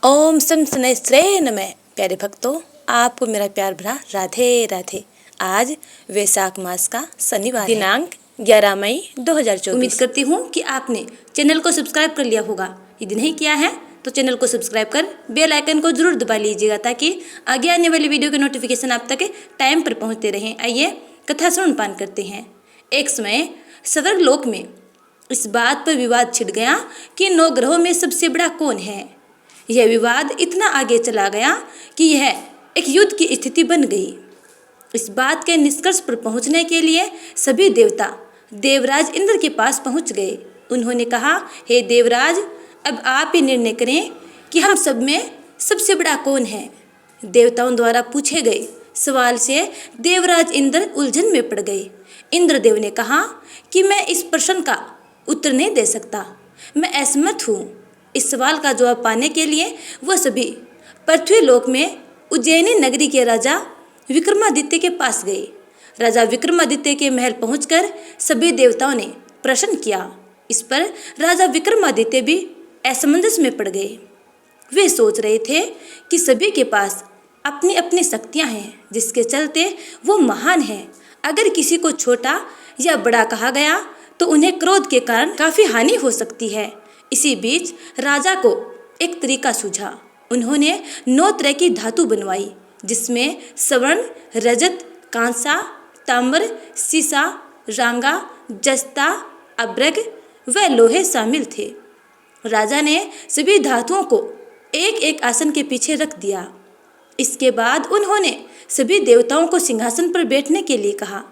ओम सम शनैश्चराय नमः। प्यारे भक्तों, आपको मेरा प्यार भरा राधे राधे। आज वैशाख मास का शनिवार दिनांक 11 मई 2024। उम्मीद करती हूँ कि आपने चैनल को सब्सक्राइब कर लिया होगा। यदि नहीं किया है तो चैनल को सब्सक्राइब कर बेल आइकन को जरूर दबा लीजिएगा ताकि आगे आने वाली वीडियो के नोटिफिकेशन आप तक टाइम पर पहुँचते रहें। आइए कथा श्रवणपान करते हैं। एक समय स्वर्गलोक में इस बात पर विवाद छिड़ गया कि 9 ग्रहों में सबसे बड़ा कौन है। यह विवाद इतना आगे चला गया कि यह एक युद्ध की स्थिति बन गई। इस बात के निष्कर्ष पर पहुंचने के लिए सभी देवता देवराज इंद्र के पास पहुंच गए। उन्होंने कहा, हे देवराज, अब आप ही निर्णय करें कि हम सब में सबसे बड़ा कौन है। देवताओं द्वारा पूछे गए सवाल से देवराज इंद्र उलझन में पड़ गए। इंद्रदेव ने कहा कि मैं इस प्रश्न का उत्तर नहीं दे सकता, मैं असमर्थ हूँ। इस सवाल का जवाब पाने के लिए वह सभी पृथ्वी लोक में उज्जैनी नगरी के राजा विक्रमादित्य के पास गए। राजा विक्रमादित्य के महल पहुंचकर सभी देवताओं ने प्रश्न किया। इस पर राजा विक्रमादित्य भी असमंजस में पड़ गए। वे सोच रहे थे कि सभी के पास अपनी अपनी शक्तियां हैं जिसके चलते वो महान हैं। अगर किसी को छोटा या बड़ा कहा गया तो उन्हें क्रोध के कारण काफ़ी हानि हो सकती है। इसी बीच राजा को एक तरीका सूझा। उन्होंने 9 तरह की धातु बनवाई जिसमें स्वर्ण, रजत, कांसा, ताम्र, सीसा, रांगा, जस्ता, अब्रक व लोहे शामिल थे। राजा ने सभी धातुओं को एक एक आसन के पीछे रख दिया। इसके बाद उन्होंने सभी देवताओं को सिंहासन पर बैठने के लिए कहा।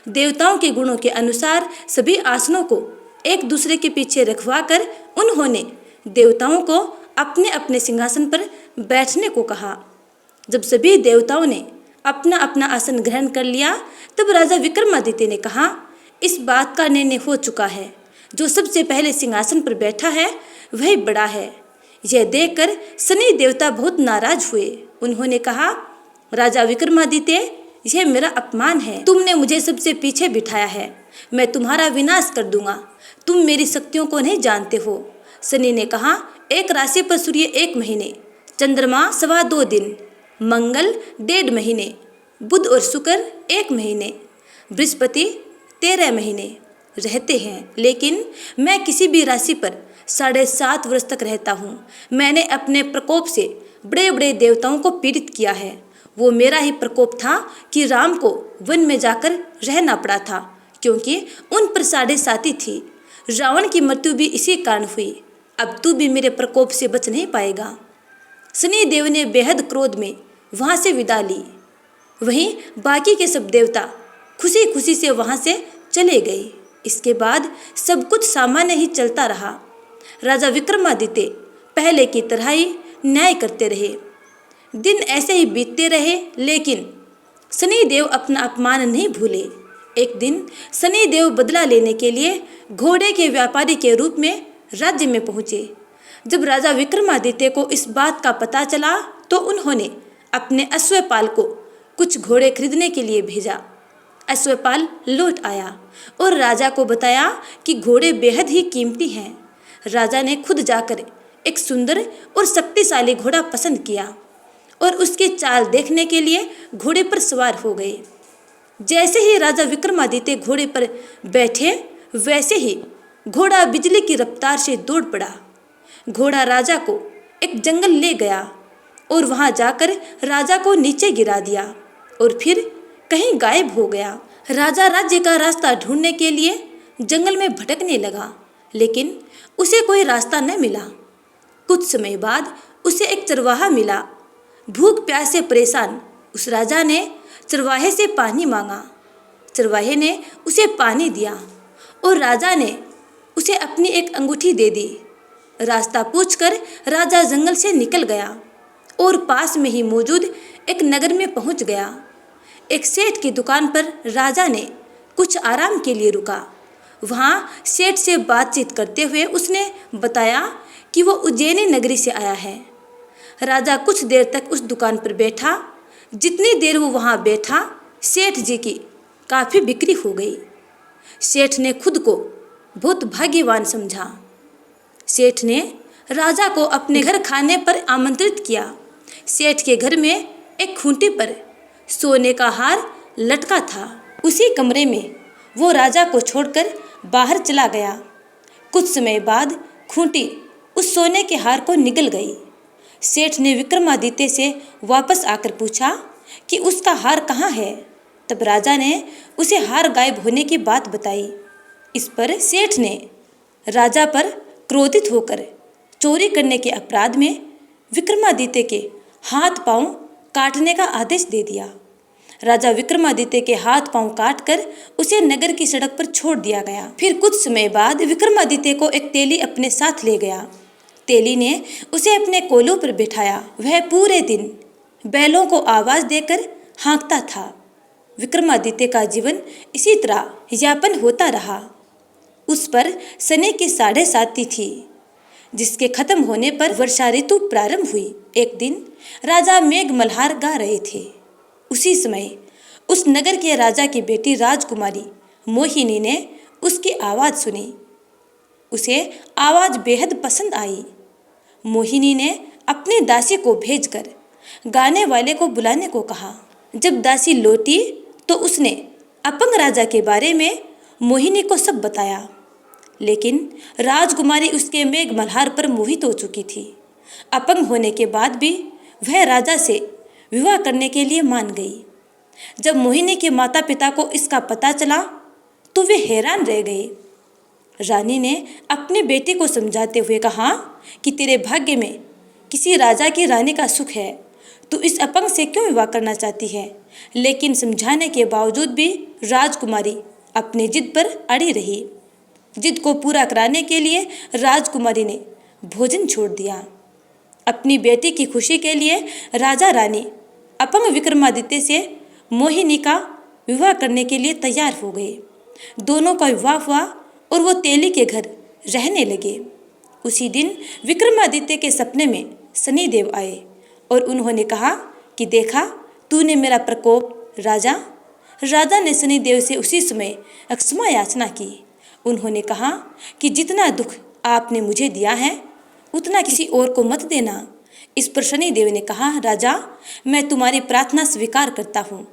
देवताओं के गुणों के अनुसार सभी आसनों को एक दूसरे के पीछे रखवाकर उन्होंने देवताओं को अपने अपने सिंहासन पर बैठने को कहा। जब सभी देवताओं ने अपना अपना आसन ग्रहण कर लिया तब राजा विक्रमादित्य ने कहा, इस बात का निर्णय हो चुका है। जो सबसे पहले सिंहासन पर बैठा है वही बड़ा है। यह देखकर शनि देवता बहुत नाराज हुए। उन्होंने कहा, राजा विक्रमादित्य, यह मेरा अपमान है। तुमने मुझे सबसे पीछे बिठाया है। मैं तुम्हारा विनाश कर दूंगा। तुम मेरी शक्तियों को नहीं जानते हो। शनि ने कहा, एक राशि पर सूर्य 1 महीने, चंद्रमा 2.25 दिन, मंगल 1.5 महीने, बुध और शुक्र 1 महीने, बृहस्पति 13 महीने रहते हैं, लेकिन मैं किसी भी राशि पर 7.5 वर्ष तक रहता हूँ। मैंने अपने प्रकोप से बड़े बड़े देवताओं को पीड़ित किया है। वो मेरा ही प्रकोप था कि राम को वन में जाकर रहना पड़ा था, क्योंकि उन पर 7.5 थी। रावण की मृत्यु भी इसी कारण हुई। अब तू भी मेरे प्रकोप से बच नहीं पाएगा। शनि देव ने बेहद क्रोध में वहाँ से विदा ली। वहीं बाकी के सब देवता खुशी खुशी से वहाँ से चले गए। इसके बाद सब कुछ सामान्य ही चलता रहा। राजा विक्रमादित्य पहले की तरह ही न्याय करते रहे। दिन ऐसे ही बीतते रहे, लेकिन शनि देव अपना अपमान नहीं भूले। एक दिन शनि देव बदला लेने के लिए घोड़े के व्यापारी के रूप में राज्य में पहुँचे। जब राजा विक्रमादित्य को इस बात का पता चला तो उन्होंने अपने अश्वपाल को कुछ घोड़े खरीदने के लिए भेजा। अश्वपाल लौट आया और राजा को बताया कि घोड़े बेहद ही कीमती हैं। राजा ने खुद जाकर एक सुंदर और शक्तिशाली घोड़ा पसंद किया और उसकी चाल देखने के लिए घोड़े पर सवार हो गए। जैसे ही राजा विक्रमादित्य घोड़े पर बैठे वैसे ही घोड़ा बिजली की रफ्तार से दौड़ पड़ा। घोड़ा राजा को एक जंगल ले गया और वहां जाकर राजा को नीचे गिरा दिया और फिर कहीं गायब हो गया। राजा राज्य का रास्ता ढूंढने के लिए जंगल में भटकने लगा, लेकिन उसे कोई रास्ता न मिला। कुछ समय बाद उसे एक चरवाहा मिला। भूख प्यास से परेशान उस राजा ने चरवाहे से पानी मांगा। चरवाहे ने उसे पानी दिया और राजा ने उसे अपनी एक अंगूठी दे दी। रास्ता पूछकर राजा जंगल से निकल गया और पास में ही मौजूद एक नगर में पहुंच गया। एक सेठ की दुकान पर राजा ने कुछ आराम के लिए रुका। वहां सेठ से बातचीत करते हुए उसने बताया कि वो उज्जैनी नगरी से आया है। राजा कुछ देर तक उस दुकान पर बैठा। जितनी देर वो वहाँ बैठा, सेठ जी की काफ़ी बिक्री हो गई। सेठ ने खुद को बहुत भाग्यवान समझा। सेठ ने राजा को अपने घर खाने पर आमंत्रित किया। सेठ के घर में एक खूंटी पर सोने का हार लटका था। उसी कमरे में वो राजा को छोड़कर बाहर चला गया। कुछ समय बाद खूंटी उस सोने के हार को निगल गई। सेठ ने विक्रमादित्य से वापस आकर पूछा कि उसका हार कहाँ है। तब राजा ने उसे हार गायब होने की बात बताई। इस पर सेठ ने राजा पर क्रोधित होकर चोरी करने के अपराध में विक्रमादित्य के हाथ पांव काटने का आदेश दे दिया। राजा विक्रमादित्य के हाथ पांव काटकर उसे नगर की सड़क पर छोड़ दिया गया। फिर कुछ समय बाद विक्रमादित्य को एक तेली अपने साथ ले गया। तेली ने उसे अपने कोलों पर बिठाया। वह पूरे दिन बैलों को आवाज देकर हाँकता था। विक्रमादित्य का जीवन इसी तरह यापन होता रहा। उस पर सने की 7.5 थी, जिसके खत्म होने पर वर्षा ऋतु प्रारंभ हुई। एक दिन राजा मेघ मल्हार गा रहे थे। उसी समय उस नगर के राजा की बेटी राजकुमारी मोहिनी ने उसकी आवाज़ सुनी। उसे आवाज़ बेहद पसंद आई। मोहिनी ने अपनी दासी को भेजकर गाने वाले को बुलाने को कहा। जब दासी लौटी तो उसने अपंग राजा के बारे में मोहिनी को सब बताया, लेकिन राजकुमारी उसके मेघ मल्हार पर मोहित हो चुकी थी। अपंग होने के बाद भी वह राजा से विवाह करने के लिए मान गई। जब मोहिनी के माता पिता को इसका पता चला तो वे हैरान रह गए। रानी ने अपनी बेटी को समझाते हुए कहा कि तेरे भाग्य में किसी राजा की रानी का सुख है, तू इस अपंग से क्यों विवाह करना चाहती है। लेकिन समझाने के बावजूद भी राजकुमारी अपनी जिद पर अड़ी रही। जिद को पूरा कराने के लिए राजकुमारी ने भोजन छोड़ दिया। अपनी बेटी की खुशी के लिए राजा रानी अपंग विक्रमादित्य से मोहिनी का विवाह करने के लिए तैयार हो गए। दोनों का विवाह हुआ और वो तेली के घर रहने लगे। उसी दिन विक्रमादित्य के सपने में शनिदेव आए और उन्होंने कहा कि देखा तूने मेरा प्रकोप राजा। राजा ने शनिदेव से उसी समय क्षमा याचना की। उन्होंने कहा कि जितना दुख आपने मुझे दिया है उतना किसी और को मत देना। इस पर शनिदेव ने कहा, राजा मैं तुम्हारी प्रार्थना स्वीकार करता हूँ।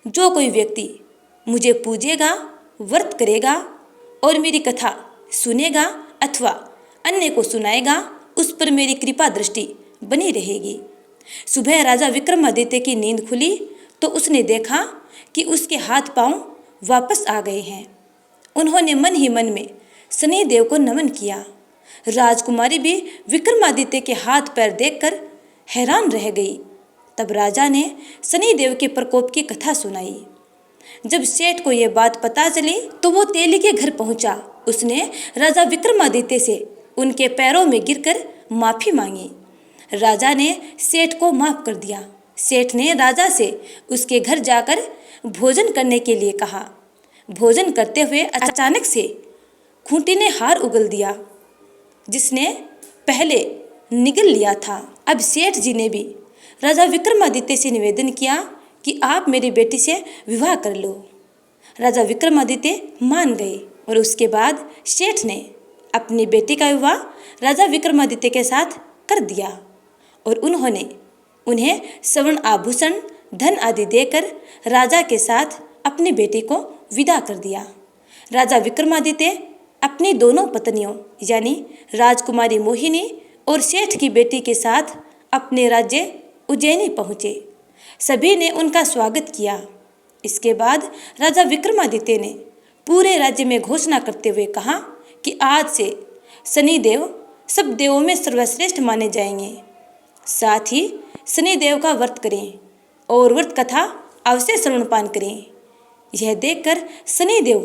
जो कोई व्यक्ति मुझे पूजेगा, व्रत करेगा और मेरी कथा सुनेगा अथवा अन्य को सुनाएगा, उस पर मेरी कृपा दृष्टि बनी रहेगी। सुबह राजा विक्रमादित्य की नींद खुली तो उसने देखा कि उसके हाथ पांव वापस आ गए हैं। उन्होंने मन ही मन में शनिदेव को नमन किया। राजकुमारी भी विक्रमादित्य के हाथ पैर देखकर हैरान रह गई। तब राजा ने शनिदेव के प्रकोप की कथा सुनाई। जब सेठ को यह बात पता चली तो वो तेली के घर पहुंचा। उसने राजा विक्रमादित्य से उनके पैरों में गिरकर माफी मांगी। राजा ने सेठ को माफ कर दिया। सेठ ने राजा से उसके घर जाकर भोजन करने के लिए कहा। भोजन करते हुए अचानक से खूंटी ने हार उगल दिया, जिसने पहले निगल लिया था। अब सेठ जी ने भी राजा विक्रमादित्य से निवेदन किया कि आप मेरी बेटी से विवाह कर लो। राजा विक्रमादित्य मान गए और उसके बाद सेठ ने अपनी बेटी का विवाह राजा विक्रमादित्य के साथ कर दिया और उन्होंने उन्हें स्वर्ण आभूषण, धन आदि देकर राजा के साथ अपनी बेटी को विदा कर दिया। राजा विक्रमादित्य अपनी दोनों पत्नियों यानी राजकुमारी मोहिनी और सेठ की बेटी के साथ अपने राज्य उज्जैनी पहुँचे। सभी ने उनका स्वागत किया। इसके बाद राजा विक्रमादित्य ने पूरे राज्य में घोषणा करते हुए कहा कि आज से शनिदेव सब देवों में सर्वश्रेष्ठ माने जाएंगे। साथ ही शनिदेव का व्रत करें और व्रत कथा अवश्य श्रवणपान करें। यह देखकर शनिदेव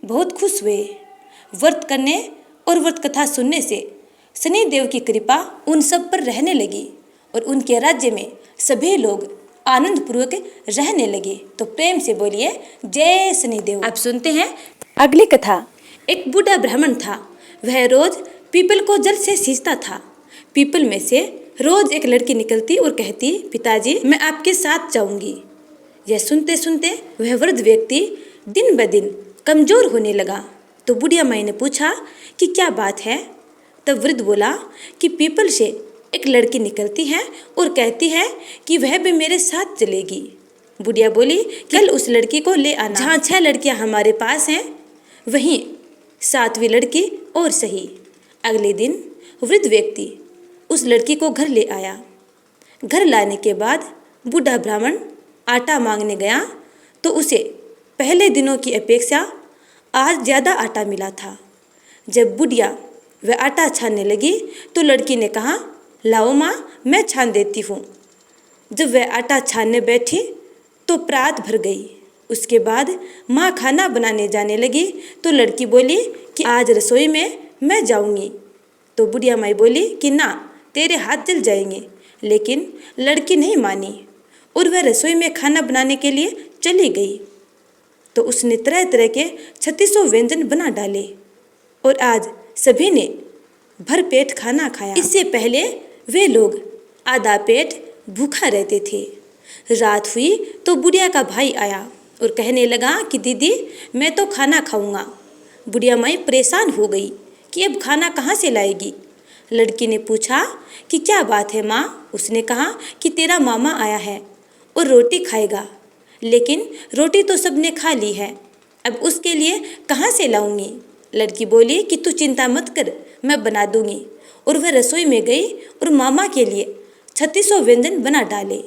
बहुत खुश हुए। व्रत करने और व्रत कथा सुनने से शनिदेव की कृपा उन सब पर रहने लगी और उनके राज्य में सभी लोग आनंद पूर्वक रहने लगे। तो प्रेम से बोलिए जय शनिदेव। अब सुनते हैं अगली कथा। एक बूढ़ा ब्राह्मण था। वह रोज पीपल को जल से सींचता था। पीपल में से रोज एक लड़की निकलती और कहती, पिताजी मैं आपके साथ जाऊंगी। यह सुनते सुनते वह वृद्ध व्यक्ति दिन ब दिन कमजोर होने लगा। तो बुढ़िया माई ने पूछा कि क्या बात है। तब वृद्ध बोला कि पीपल से एक लड़की निकलती है और कहती है कि वह भी मेरे साथ चलेगी। बुढ़िया बोली, कल उस लड़की को ले आना। जहाँ 6 लड़कियाँ हमारे पास हैं वहीं 7वीं लड़की और सही। अगले दिन वृद्ध व्यक्ति उस लड़की को घर ले आया। घर लाने के बाद बूढ़ा ब्राह्मण आटा मांगने गया तो उसे पहले दिनों की अपेक्षा आज ज़्यादा आटा मिला था। जब बुढ़िया वह आटा छानने लगी तो लड़की ने कहा, लाओ माँ, मैं छान देती हूँ। जब वह आटा छानने बैठी तो प्रात भर गई। उसके बाद माँ खाना बनाने जाने लगी तो लड़की बोली कि आज रसोई में मैं जाऊँगी। तो बुढ़िया माई बोली कि ना, तेरे हाथ जल जाएंगे। लेकिन लड़की नहीं मानी और वह रसोई में खाना बनाने के लिए चली गई। तो उसने तरह तरह के 3600 व्यंजन बना डाले और आज सभी ने भर पेट खाना खाया। इससे पहले वे लोग आधा पेट भूखा रहते थे। रात हुई तो बुढ़िया का भाई आया और कहने लगा कि दीदी, मैं तो खाना खाऊंगा। बुढ़िया माई परेशान हो गई कि अब खाना कहाँ से लाएगी। लड़की ने पूछा कि क्या बात है माँ। उसने कहा कि तेरा मामा आया है और रोटी खाएगा, लेकिन रोटी तो सबने खा ली है, अब उसके लिए कहाँ से लाऊंगी। लड़की बोली कि तू चिंता मत कर, मैं बना दूंगी। और वह रसोई में गई और मामा के लिए 3600 व्यंजन बना डाले।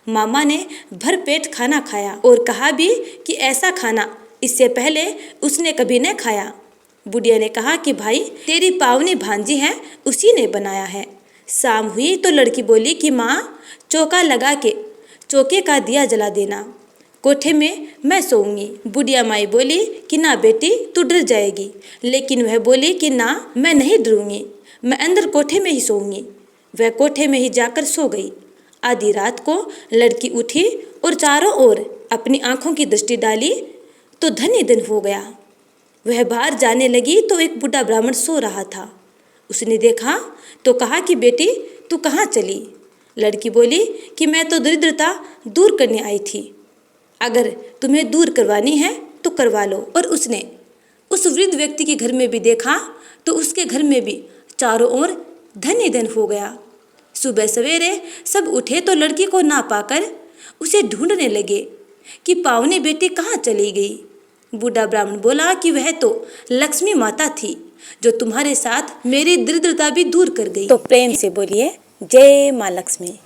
मामा ने भर पेट खाना खाया और कहा भी कि ऐसा खाना इससे पहले उसने कभी न खाया। बुढ़िया ने कहा कि भाई, तेरी पावनी भांजी है, उसी ने बनाया है। शाम हुई तो लड़की बोली कि माँ, चौका लगा के चौके का दिया जला देना, कोठे में मैं सोऊंगी। बुढ़िया माई बोली कि ना बेटी, तू डर जाएगी। लेकिन वह बोली कि ना, मैं नहीं डरूंगी, मैं अंदर कोठे में ही सोऊंगी। वह कोठे में ही जाकर सो गई। आधी रात को लड़की उठी और चारों ओर अपनी आंखों की दृष्टि डाली तो धन ही धन हो गया। वह बाहर जाने लगी तो एक बूढ़ा ब्राह्मण सो रहा था। उसने देखा तो कहा कि बेटी, तू कहाँ चली। लड़की बोली कि मैं तो दरिद्रता दूर करने आई थी, अगर तुम्हें दूर करवानी है तो करवा लो। और उसने उस वृद्ध व्यक्ति के घर में भी देखा तो उसके घर में भी चारों ओर धन ही धन हो गया। सुबह सवेरे सब उठे तो लड़की को ना पाकर उसे ढूंढने लगे कि पावनी बेटी कहाँ चली गई। बूढ़ा ब्राह्मण बोला कि वह तो लक्ष्मी माता थी, जो तुम्हारे साथ मेरी दरिद्रता भी दूर कर गई। तो प्रेम से बोलिए, जय माँ लक्ष्मी।